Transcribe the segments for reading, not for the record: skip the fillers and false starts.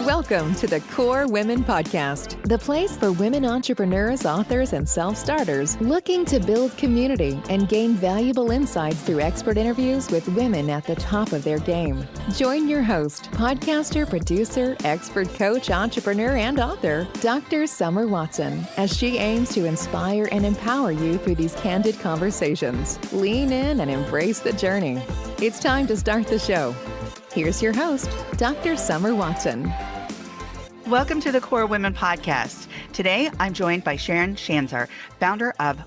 Welcome to the Core Women Podcast, the place for women entrepreneurs, authors, and self-starters looking to build community and gain valuable insights through expert interviews with women at the top of their game. Join your host, podcaster, producer, expert coach, entrepreneur, and author, Dr. Summer Watson, as she aims to inspire and empower you through these candid conversations. Lean in and embrace the journey. It's time to start the show. Here's your host, Dr. Summer Watson. Welcome to the Core Women Podcast. Today, I'm joined by Sharon Schanzer, founder of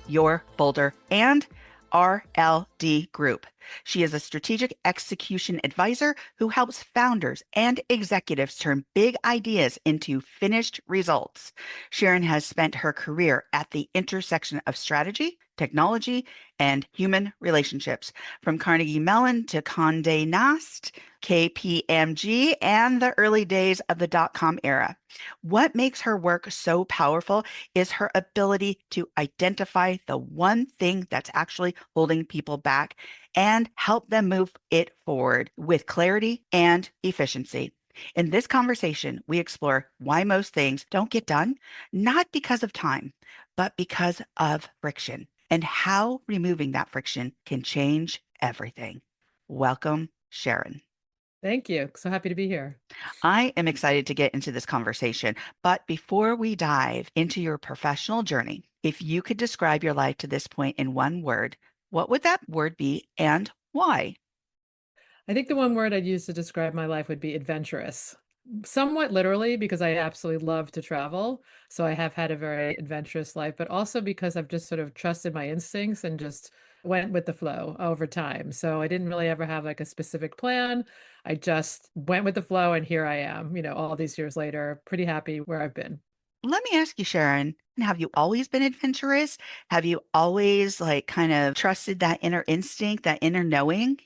Your Boulder and RLD Group. She is a strategic execution advisor who helps founders and executives turn big ideas into finished results. Sharon has spent her career at the intersection of strategy, technology, and human relationships, from Carnegie Mellon to Condé Nast, KPMG, and the early days of the dot-com era. What makes her work so powerful is her ability to identify the one thing that's actually holding people back and help them move it forward with clarity and efficiency. In this conversation, we explore why most things don't get done, not because of time, but because of friction, and how removing that friction can change everything. Welcome, Sharon. Thank you. So happy to be here. I am excited to get into this conversation, but before we dive into your professional journey, if you could describe your life to this point in one word, what would that word be and why? I think the one word I'd use to describe my life would be adventurous. Somewhat literally, because I absolutely love to travel. So I have had a very adventurous life, but also because I've just sort of trusted my instincts and just went with the flow over time. So I didn't really ever have like a specific plan. I just went with the flow, and here I am, all these years later, pretty happy where I've been. Let me ask you, Sharon, have you always been adventurous? Have you always kind of trusted that inner instinct, that inner knowing?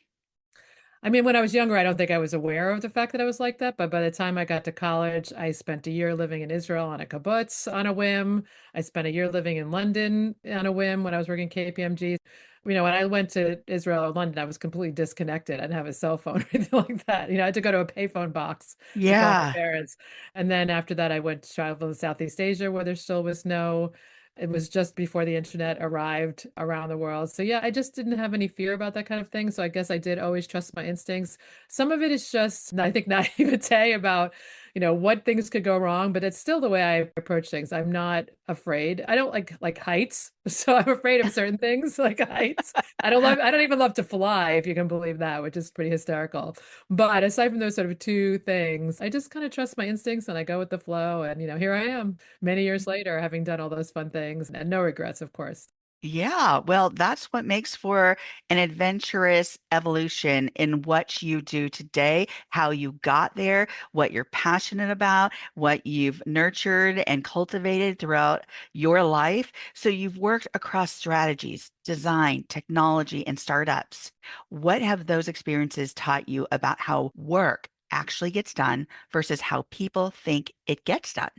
I mean, when I was younger, I don't think I was aware of the fact that I was like that. But by the time I got to college, I spent a year living in Israel on a kibbutz on a whim. I spent a year living in London on a whim when I was working KPMG. When I went to Israel or London, I was completely disconnected. I didn't have a cell phone or anything like that. I had to go to a payphone box to call my Yeah. parents. And then after that, I went to travel to Southeast Asia where there still was no. It was just before the internet arrived around the world. So yeah, I just didn't have any fear about that kind of thing. So I guess I did always trust my instincts. Some of it is just, I think, naivete about, what things could go wrong, but it's still the way I approach things. I'm not afraid. I don't like heights. So I'm afraid of certain things like heights. I don't even love to fly, if you can believe that, which is pretty hysterical. But aside from those sort of two things, I just kind of trust my instincts and I go with the flow. And, here I am many years later, having done all those fun things and no regrets, of course. Yeah, well, that's what makes for an adventurous evolution in what you do today, how you got there, what you're passionate about, what you've nurtured and cultivated throughout your life. So you've worked across strategies, design, technology, and startups. What have those experiences taught you about how work actually gets done versus how people think it gets done?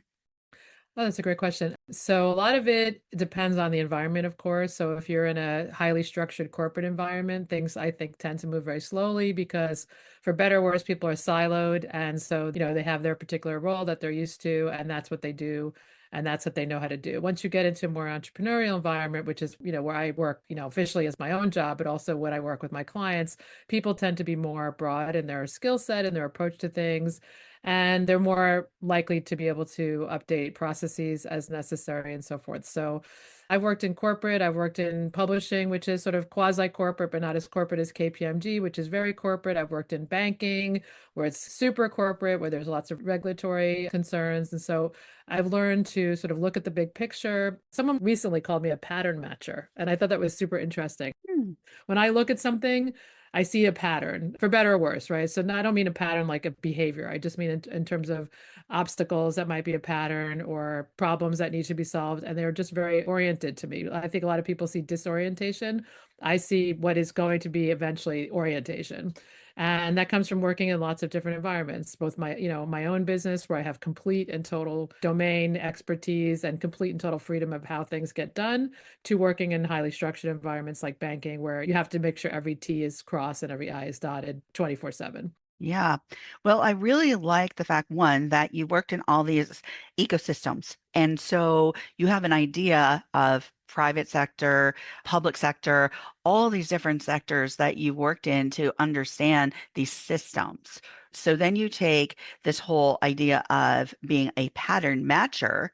Oh, that's a great question. So a lot of it depends on the environment, of course. So if you're in a highly structured corporate environment, things I think tend to move very slowly because for better or worse, people are siloed. And so, they have their particular role that they're used to, and that's what they do. And that's what they know how to do. Once you get into a more entrepreneurial environment, which is, where I work, officially as my own job, but also when I work with my clients, people tend to be more broad in their skill set and their approach to things. And they're more likely to be able to update processes as necessary and so forth. So I've worked in corporate, I've worked in publishing, which is sort of quasi-corporate, but not as corporate as KPMG, which is very corporate. I've worked in banking, where it's super corporate, where there's lots of regulatory concerns. And so I've learned to sort of look at the big picture. Someone recently called me a pattern matcher, and I thought that was super interesting. When I look at something, I see a pattern, for better or worse, right? So I don't mean a pattern like a behavior. I just mean in terms of obstacles that might be a pattern or problems that need to be solved. And they're just very oriented to me. I think a lot of people see disorientation. I see what is going to be eventually orientation. And that comes from working in lots of different environments, both my own business where I have complete and total domain expertise and complete and total freedom of how things get done, to working in highly structured environments like banking, where you have to make sure every T is crossed and every I is dotted 24/7. Yeah. Well, I really like the fact, one, that you worked in all these ecosystems. And so you have an idea of private sector, public sector, all these different sectors that you worked in to understand these systems. So then you take this whole idea of being a pattern matcher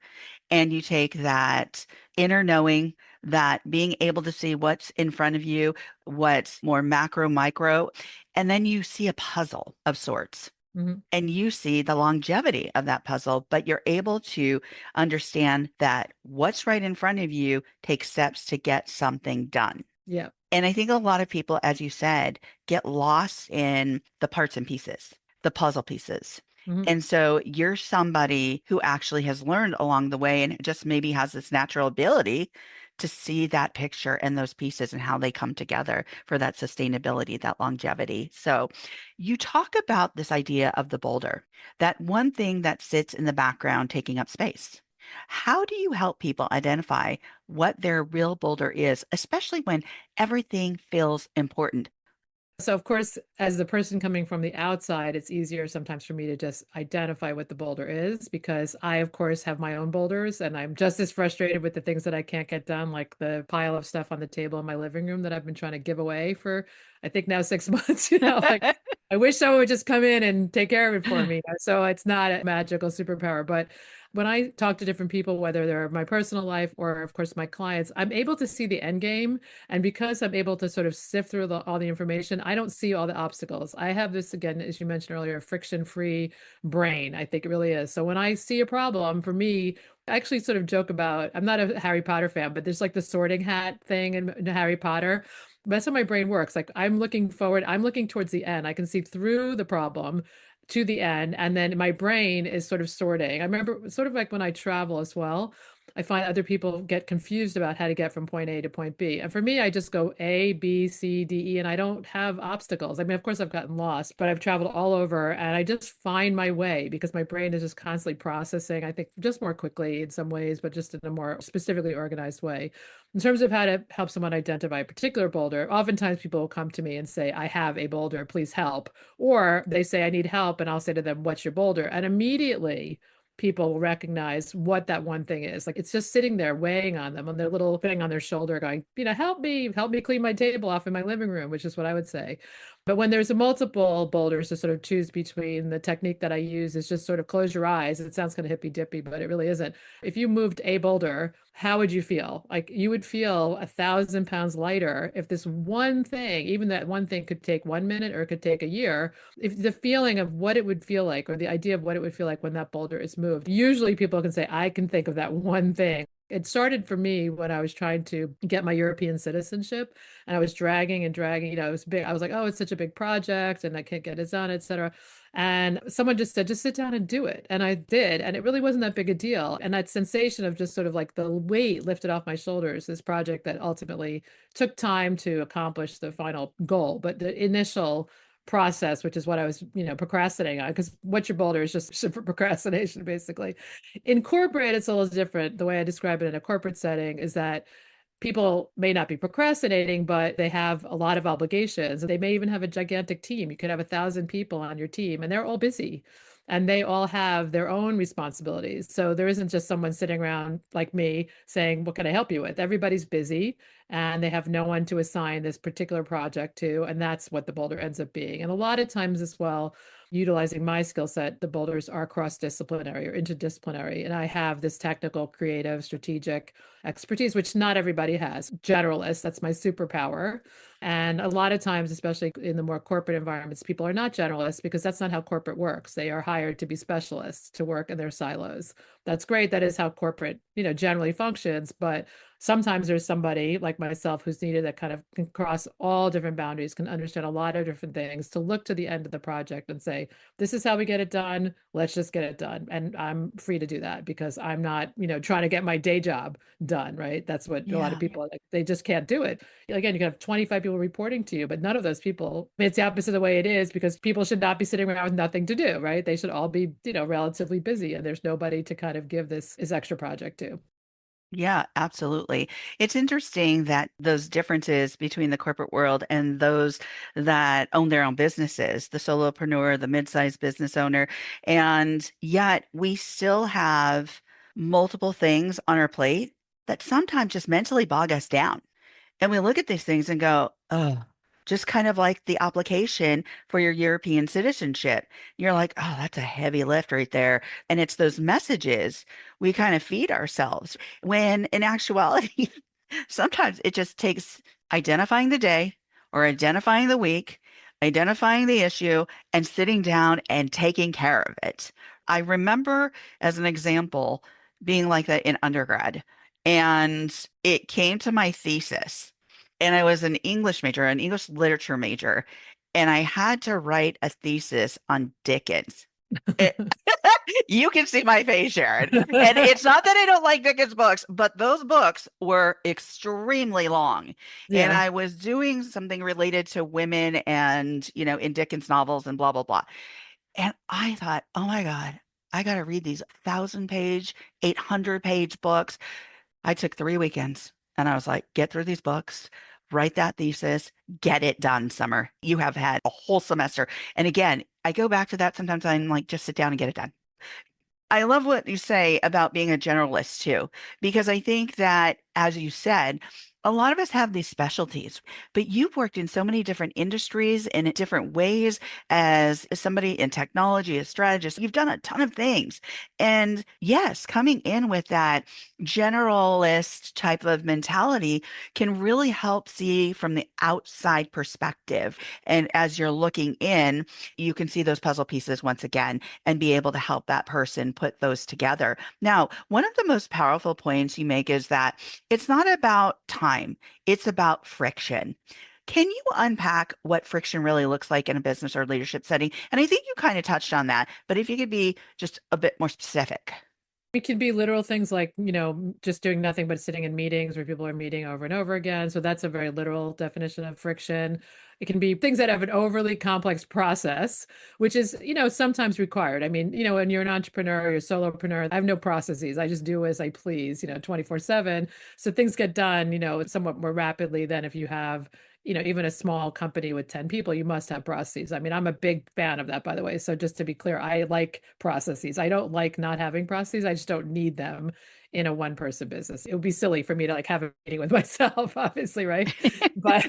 and you take that inner knowing, that being able to see what's in front of you, what's more macro, micro, and then you see a puzzle of sorts. Mhm. And you see the longevity of that puzzle, but you're able to understand that what's right in front of you takes steps to get something done. Yeah. And I think a lot of people, as you said, get lost in the parts and pieces, the puzzle pieces. Mhm. And so you're somebody who actually has learned along the way and just maybe has this natural ability to see that picture and those pieces and how they come together for that sustainability, that longevity. So you talk about this idea of the boulder, that one thing that sits in the background taking up space. How do you help people identify what their real boulder is, especially when everything feels important? So, of course, as the person coming from the outside, it's easier sometimes for me to just identify what the boulder is because I, of course, have my own boulders and I'm just as frustrated with the things that I can't get done, like the pile of stuff on the table in my living room that I've been trying to give away for, I think now 6 months, like I wish someone would just come in and take care of it for me. So it's not a magical superpower, but when I talk to different people, whether they're my personal life or, of course, my clients, I'm able to see the end game. And because I'm able to sort of sift through all the information, I don't see all the obstacles. I have this, again, as you mentioned earlier, friction-free brain. I think it really is. So when I see a problem, for me, I actually sort of joke about, I'm not a Harry Potter fan, but there's like the sorting hat thing in Harry Potter. That's how my brain works. Like I'm looking forward, I'm looking towards the end. I can see through the problem to the end, and then my brain is sort of sorting. I remember sort of like when I travel as well. I find other people get confused about how to get from point A to point B. And for me, I just go A, B, C, D, E, and I don't have obstacles. I mean, of course, I've gotten lost, but I've traveled all over and I just find my way because my brain is just constantly processing, I think, just more quickly in some ways, but just in a more specifically organized way. In terms of how to help someone identify a particular boulder, oftentimes people will come to me and say, I have a boulder, please help. Or they say, I need help. And I'll say to them, what's your boulder? And immediately, people will recognize what that one thing is. Like it's just sitting there weighing on them on their little thing on their shoulder, going, help me clean my table off in my living room, which is what I would say. But when there's a multiple boulders to sort of choose between, the technique that I use is just sort of close your eyes. It sounds kind of hippy dippy, but it really isn't. If you moved a boulder, how would you feel? Like you would feel 1,000 pounds lighter if this one thing, even that one thing could take 1 minute or it could take a year, if the feeling of what it would feel like or the idea of what it would feel like when that boulder is moved. Usually people can say, I can think of that one thing. It started for me when I was trying to get my European citizenship and I was dragging and dragging, it was big. I was like, oh, it's such a big project and I can't get it done, etc. And someone just said, just sit down and do it. And I did. And it really wasn't that big a deal. And that sensation of just sort of like the weight lifted off my shoulders, this project that ultimately took time to accomplish the final goal. But the initial process, which is what I was, procrastinating on, because what's your boulder is just for procrastination, basically. In corporate, it's a little different. The way I describe it in a corporate setting is that people may not be procrastinating, but they have a lot of obligations. They may even have a gigantic team. You could have 1,000 people on your team, and they're all busy and they all have their own responsibilities. So there isn't just someone sitting around like me saying, what can I help you with? Everybody's busy and they have no one to assign this particular project to. And that's what the boulder ends up being. And a lot of times as well, utilizing my skill set, the boulders are cross-disciplinary or interdisciplinary. And I have this technical, creative, strategic expertise, which not everybody has. Generalist, that's my superpower. And a lot of times, especially in the more corporate environments, people are not generalists because that's not how corporate works. They are hired to be specialists to work in their silos. That's great. That is how corporate, generally functions. But sometimes there's somebody like myself who's needed that kind of can cross all different boundaries, can understand a lot of different things to look to the end of the project and say, this is how we get it done. Let's just get it done. And I'm free to do that because I'm not, trying to get my day job done, right? That's what a lot of Yeah. people, like, they just can't do it. Again, you can have 25 people reporting to you, but none of those people, it's the opposite of the way it is because people should not be sitting around with nothing to do, right? They should all be, relatively busy and there's nobody to kind of give this extra project to. Yeah, absolutely. It's interesting that those differences between the corporate world and those that own their own businesses, the solopreneur, the mid-sized business owner, and yet we still have multiple things on our plate that sometimes just mentally bog us down. And we look at these things and go, oh, just kind of like the application for your European citizenship. You're like, oh, that's a heavy lift right there. And it's those messages we kind of feed ourselves when in actuality, sometimes it just takes identifying the day or identifying the week, identifying the issue, and sitting down and taking care of it. I remember, as an example, being like that in undergrad. And it came to my thesis. And I was an English major, an English literature major. And I had to write a thesis on Dickens. It, you can see my face, Sharon. And it's not that I don't like Dickens books, but those books were extremely long. And Yeah. I was doing something related to women and, in Dickens novels and blah, blah, blah. And I thought, oh my God, I got to read these 1,000-page, 800-page books. I took 3 weekends and I was like, get through these books, write that thesis, get it done, Summer. You have had a whole semester. And again, I go back to that sometimes. I'm like, just sit down and get it done. I love what you say about being a generalist too, because I think that, as you said, a lot of us have these specialties, but you've worked in so many different industries in different ways as somebody in technology, a strategist. You've done a ton of things. And yes, coming in with that generalist type of mentality can really help see from the outside perspective. And as you're looking in, you can see those puzzle pieces once again and be able to help that person put those together. Now, one of the most powerful points you make is that it's not about time, it's about friction. Can you unpack what friction really looks like in a business or leadership setting? And I think you kind of touched on that, but if you could be just a bit more specific. It can be literal things like, just doing nothing but sitting in meetings where people are meeting over and over again. So that's a very literal definition of friction. It can be things that have an overly complex process, which is, sometimes required. I mean, when you're an entrepreneur, you're a solopreneur, I have no processes. I just do as I please, 24/7. So things get done, somewhat more rapidly than if you have even a small company with 10 people, you must have processes. I mean, I'm a big fan of that, by the way. So just to be clear, I like processes. I don't like not having processes. I just don't need them in a one person business. It would be silly for me to like have a meeting with myself, obviously, right? But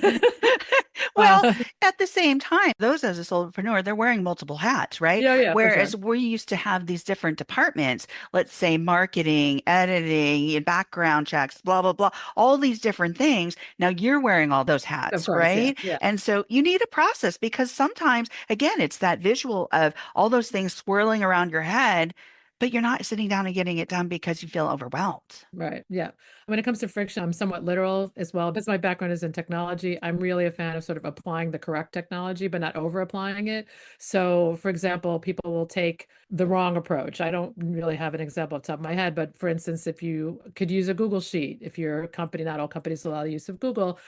Well, uh, at the same time, those as a solopreneur, they're wearing multiple hats, right? yeah, yeah, for Whereas sure. we used to have these different departments, let's say marketing, editing, and background checks, blah, blah, blah, all these different things. Now you're wearing all those Of hats, course, yeah, right? yeah. And so you need a process because sometimes, again, it's that visual of all those things swirling around your head, but you're not sitting down and getting it done because you feel overwhelmed. Right. Yeah. When it comes to friction, I'm somewhat literal as well. Because my background is in technology, I'm really a fan of sort of applying the correct technology, but not over applying it. So, for example, people will take the wrong approach. I don't really have an example off the top of my head, but for instance, if you could use a Google Sheet, if your company, not all companies allow the use of Google,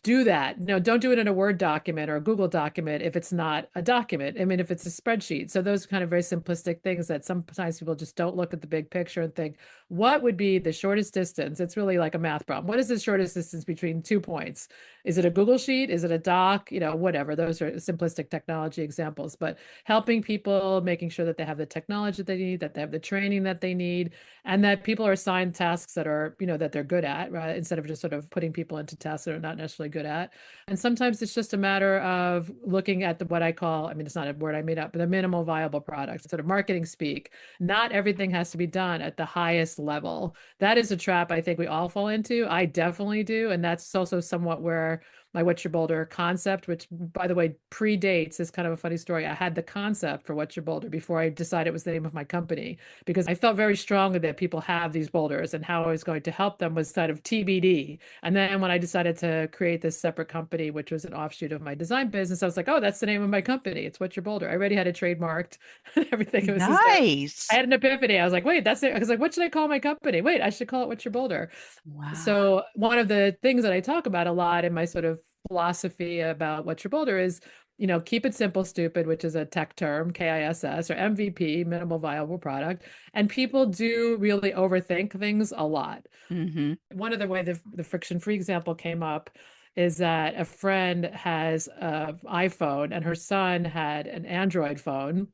do that. No, don't do it in a Word document or a Google document if it's not a document. I mean, if it's a spreadsheet. So those kind of very simplistic things that sometimes people just don't look at the big picture and think, what would be the shortest distance? It's really like a math problem. What is the shortest distance between 2 points? Is it a Google Sheet? Is it a doc? Whatever. Those are simplistic technology examples, but helping people, making sure that they have the technology they need, that they have the training that they need, and that people are assigned tasks that are, that they're good at, right? Instead of just sort of putting people into tasks that are not necessarily good at. And sometimes it's just a matter of looking at what I call, I mean, it's not a word I made up, but the minimal viable product, sort of marketing speak. Not everything has to be done at the highest level. That is a trap I think we all fall into. I definitely do. And that's also somewhat where my What's Your Boulder concept, which by the way predates, is kind of a funny story. I had the concept for What's Your Boulder before I decided it was the name of my company because I felt very strongly that people have these boulders and how I was going to help them was kind of TBD. And then when I decided to create this separate company, which was an offshoot of my design business, I was like, oh, that's the name of my company. It's What's Your Boulder. I already had it trademarked and everything. It was just I Nice. had an epiphany. I was like, wait, that's it. I was like, what should I call my company? Wait, I should call it What's Your Boulder. Wow. So one of the things that I talk about a lot in my sort of philosophy about What's Your Boulder is keep it simple, stupid, which is a tech term, KISS, or MVP, minimal viable product. And people do really overthink things a lot. Mm-hmm. One of the way the friction-free example came up is that a friend has an iPhone and her son had an Android phone.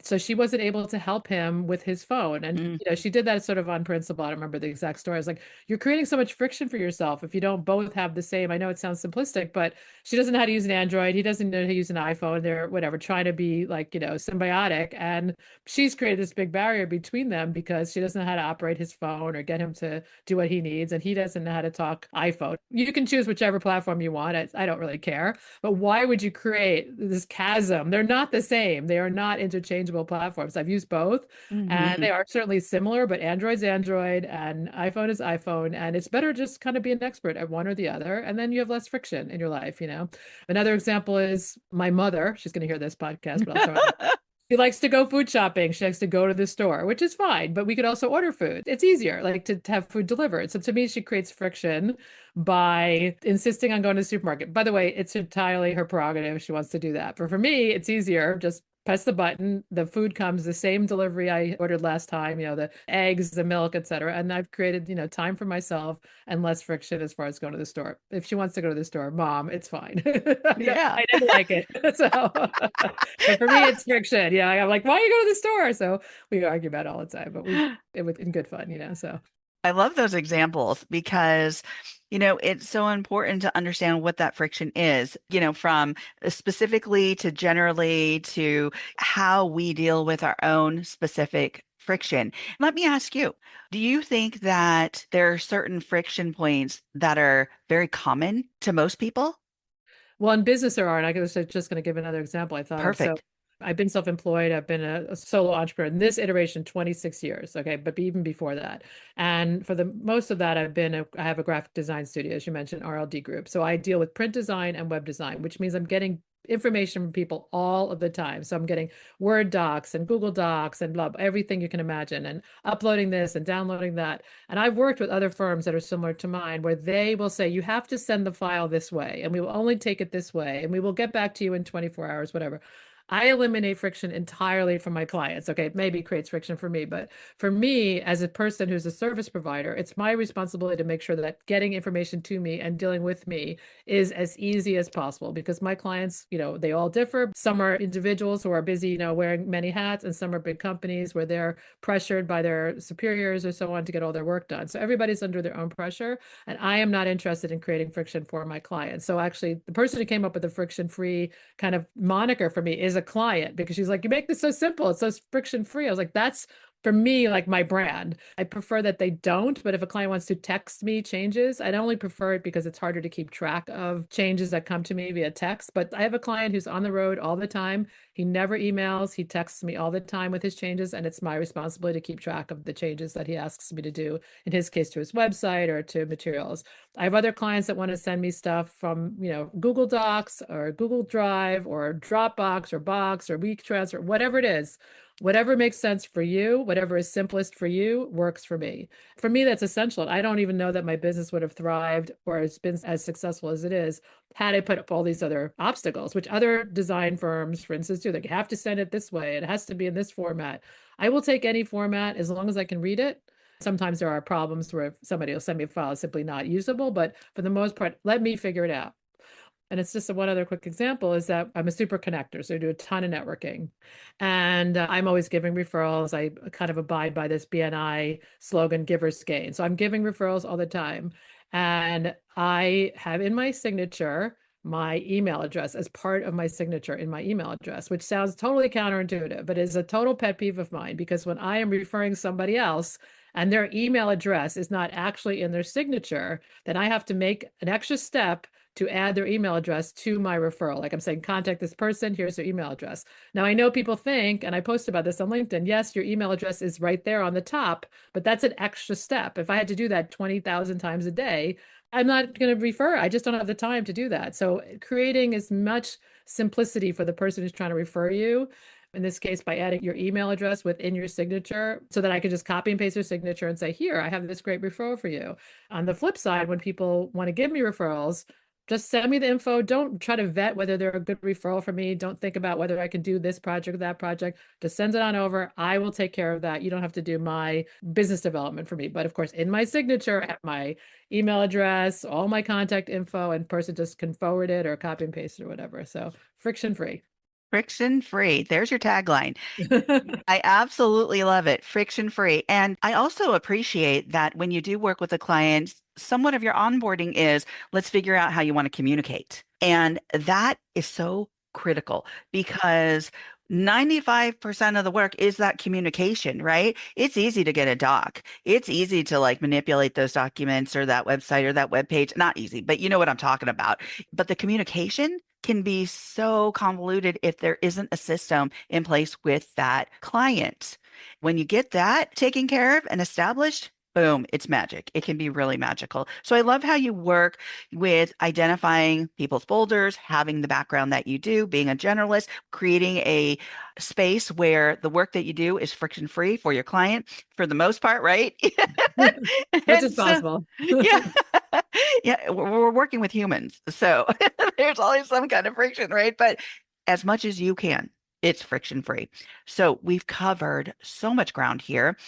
So she wasn't able to help him with his phone. And, Mm. she did that sort of on principle. I don't remember the exact story. I was like, you're creating so much friction for yourself if you don't both have the same. I know it sounds simplistic, but she doesn't know how to use an Android. He doesn't know how to use an iPhone. They're whatever, trying to be like, symbiotic. And she's created this big barrier between them because she doesn't know how to operate his phone or get him to do what he needs. And he doesn't know how to talk iPhone. You can choose whichever platform you want. I don't really care. But why would you create this chasm? They're not the same. They are not interchangeable platforms. I've used both and Mm-hmm. they are certainly similar, but Android's Android and iPhone is iPhone. And it's better just kind of be an expert at one or the other. And then you have less friction in your life. Another example is my mother. She's going to hear this podcast, but I'll throw it out. She likes to go food shopping. She likes to go to the store, which is fine, but we could also order food. It's easier, like to have food delivered. So to me, she creates friction by insisting on going to the supermarket. By the way, it's entirely her prerogative. She wants to do that. But for me, it's easier. Just press the button. The food comes the same delivery I ordered last time, the eggs, the milk, etc. And I've created, time for myself and less friction as far as going to the store. If she wants to go to the store, mom, it's fine. Yeah. I didn't like it. So, but for me, it's friction. Yeah, I'm like, why you go to the store? So we argue about it all the time, but it was in good fun. So I love those examples because, it's so important to understand what that friction is, from specifically to generally to how we deal with our own specific friction. Let me ask you, do you think that there are certain friction points that are very common to most people? well, in business there are, and I was just going to give another example I thought of. So Perfect. I've been self-employed. I've been a solo entrepreneur in this iteration 26 years. Okay. But even before that. And for the most of that, I have a graphic design studio, as you mentioned, RLD Group. So I deal with print design and web design, which means I'm getting information from people all of the time. So I'm getting Word docs and Google Docs and blah, everything you can imagine, and uploading this and downloading that. And I've worked with other firms that are similar to mine where they will say, you have to send the file this way, and we will only take it this way, and we will get back to you in 24 hours, whatever. I eliminate friction entirely from my clients. Okay, it maybe creates friction for me, but for me, as a person who's a service provider, it's my responsibility to make sure that getting information to me and dealing with me is as easy as possible because my clients, they all differ. Some are individuals who are busy, wearing many hats, and some are big companies where they're pressured by their superiors or so on to get all their work done. So everybody's under their own pressure, and I am not interested in creating friction for my clients. So actually, the person who came up with the friction-free kind of moniker for me is a client because she's like, you make this so simple, it's so friction-free. I was like, that's for me, like my brand. I prefer that they don't, but if a client wants to text me changes, I'd only prefer it because it's harder to keep track of changes that come to me via text. But I have a client who's on the road all the time. He never emails, he texts me all the time with his changes, and it's my responsibility to keep track of the changes that he asks me to do, in his case, to his website or to materials. I have other clients that want to send me stuff from, Google Docs or Google Drive or Dropbox or Box or WeTransfer, whatever it is. Whatever makes sense for you, whatever is simplest for you, works for me. For me, that's essential. I don't even know that my business would have thrived or has been as successful as it is had I put up all these other obstacles, which other design firms, for instance, do. They have to send it this way. It has to be in this format. I will take any format as long as I can read it. Sometimes there are problems where somebody will send me a file simply not usable, but for the most part, let me figure it out. And it's just one other quick example is that I'm a super connector. So I do a ton of networking and I'm always giving referrals. I kind of abide by this BNI slogan, givers gain. So I'm giving referrals all the time. And I have in my signature my email address as part of my signature in my email address, which sounds totally counterintuitive, but is a total pet peeve of mine because when I am referring somebody else and their email address is not actually in their signature, then I have to make an extra step to add their email address to my referral. Like I'm saying, contact this person, here's their email address. Now I know people think, and I post about this on LinkedIn, yes, your email address is right there on the top, but that's an extra step. If I had to do that 20,000 times a day, I'm not going to refer. I just don't have the time to do that. So creating as much simplicity for the person who's trying to refer you, in this case, by adding your email address within your signature so that I could just copy and paste your signature and say, here, I have this great referral for you. On the flip side, when people want to give me referrals, Just send me the info. Don't try to vet whether they're a good referral for me. Don't think about whether I can do this project or that project. Just send it on over. I will take care of that. You don't have to do my business development for me. But of course, in my signature, I have my email address, all my contact info, and person just can forward it or copy and paste it or whatever. So friction free. Friction free. There's your tagline. I absolutely love it. Friction free. And I also appreciate that when you do work with a client, somewhat of your onboarding is let's figure out how you want to communicate. And that is so critical because 95% of the work is that communication, right? It's easy to get a doc. It's easy to like manipulate those documents or that website or that web page. Not easy, but you know what I'm talking about. But the communication can be so convoluted if there isn't a system in place with that client. When you get that taken care of and established, boom, it's magic. It can be really magical. So I love how you work with identifying people's boulders, having the background that you do, being a generalist, creating a space where the work that you do is friction free for your client for the most part, right? Much And as so, possible. yeah. Yeah, we're working with humans. So there's always some kind of friction, right? But as much as you can, it's friction free. So we've covered so much ground here.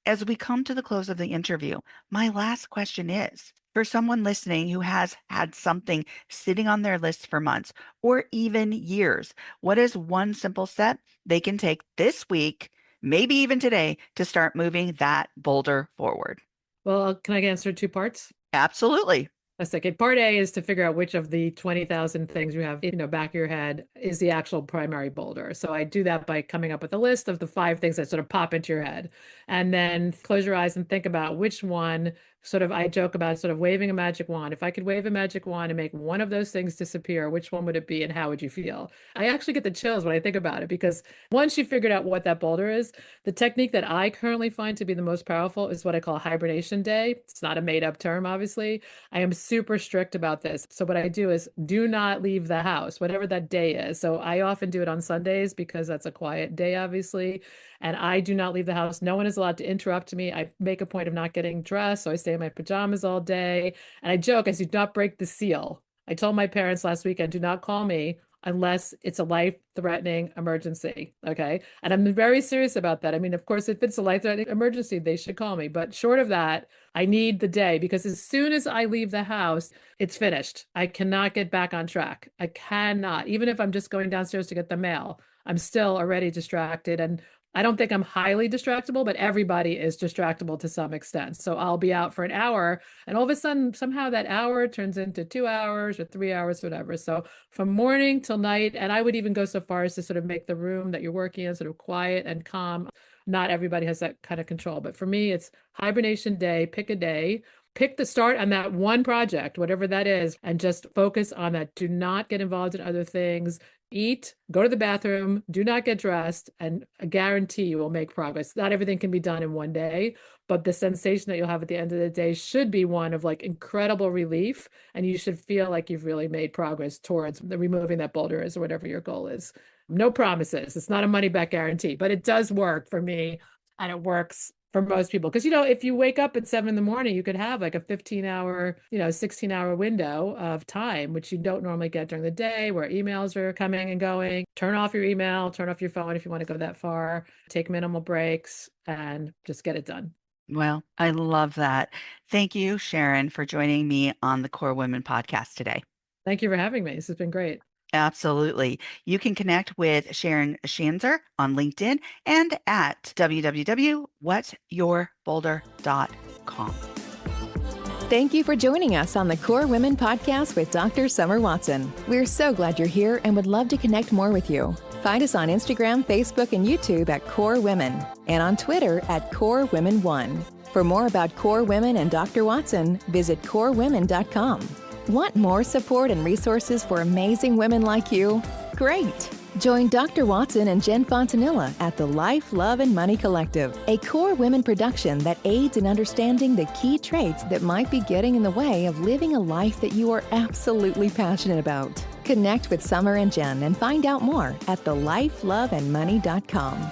As we come to the close of the interview, my last question is for someone listening who has had something sitting on their list for months or even years, what is one simple step they can take this week, maybe even today, to start moving that boulder forward? Well, can I answer two parts? Absolutely. That's okay. Part A is to figure out which of the 20,000 things you have, back of your head is the actual primary boulder. So I do that by coming up with a list of the 5 things that sort of pop into your head. And then close your eyes and think about which one I joke about sort of waving a magic wand. If I could wave a magic wand and make one of those things disappear, which one would it be and how would you feel? I actually get the chills when I think about it because once you figured out what that boulder is, the technique that I currently find to be the most powerful is what I call hibernation day. It's not a made up term, obviously. I am super strict about this. So what I do is do not leave the house, whatever that day is. So I often do it on Sundays because that's a quiet day, obviously. And I do not leave the house. No one is allowed to interrupt me. I make a point of not getting dressed. So I stay in my pajamas all day. And I joke, I do not break the seal. I told my parents last weekend, do not call me unless it's a life-threatening emergency. Okay. And I'm very serious about that. I mean, of course, if it's a life-threatening emergency, they should call me. But short of that, I need the day because as soon as I leave the house, it's finished. I cannot get back on track. I cannot. Even if I'm just going downstairs to get the mail, I'm still already distracted. And I don't think I'm highly distractible, but everybody is distractible to some extent. So I'll be out for an hour and all of a sudden, somehow that hour turns into 2 hours or 3 hours, whatever. So from morning till night, and I would even go so far as to sort of make the room that you're working in sort of quiet and calm. Not everybody has that kind of control, but for me, it's hibernation day, pick a day. Pick the start on that one project, whatever that is, and just focus on that. Do not get involved in other things. Eat, go to the bathroom, do not get dressed, and I guarantee you will make progress. Not everything can be done in one day, but the sensation that you'll have at the end of the day should be one of like incredible relief, and you should feel like you've really made progress towards removing that boulder is or whatever your goal is. No promises. It's not a money back guarantee, but it does work for me, and it works for most people. Because, if you wake up at 7 in the morning, you could have like a 15-hour, 16-hour window of time, which you don't normally get during the day where emails are coming and going. Turn off your email, turn off your phone if you want to go that far, take minimal breaks and just get it done. Well, I love that. Thank you, Sharon, for joining me on the Core Women podcast today. Thank you for having me. This has been great. Absolutely. You can connect with Sharon Schanzer on LinkedIn and at www.whatyourboulder.com. Thank you for joining us on the Core Women podcast with Dr. Summer Watson. We're so glad you're here and would love to connect more with you. Find us on Instagram, Facebook, and YouTube at Core Women and on Twitter at Core Women 1. For more about Core Women and Dr. Watson, visit corewomen.com. Want more support and resources for amazing women like you? Great! Join Dr. Watson and Jen Fontanilla at the Life, Love, and Money Collective, a Core Women production that aids in understanding the key traits that might be getting in the way of living a life that you are absolutely passionate about. Connect with Summer and Jen and find out more at thelifeloveandmoney.com.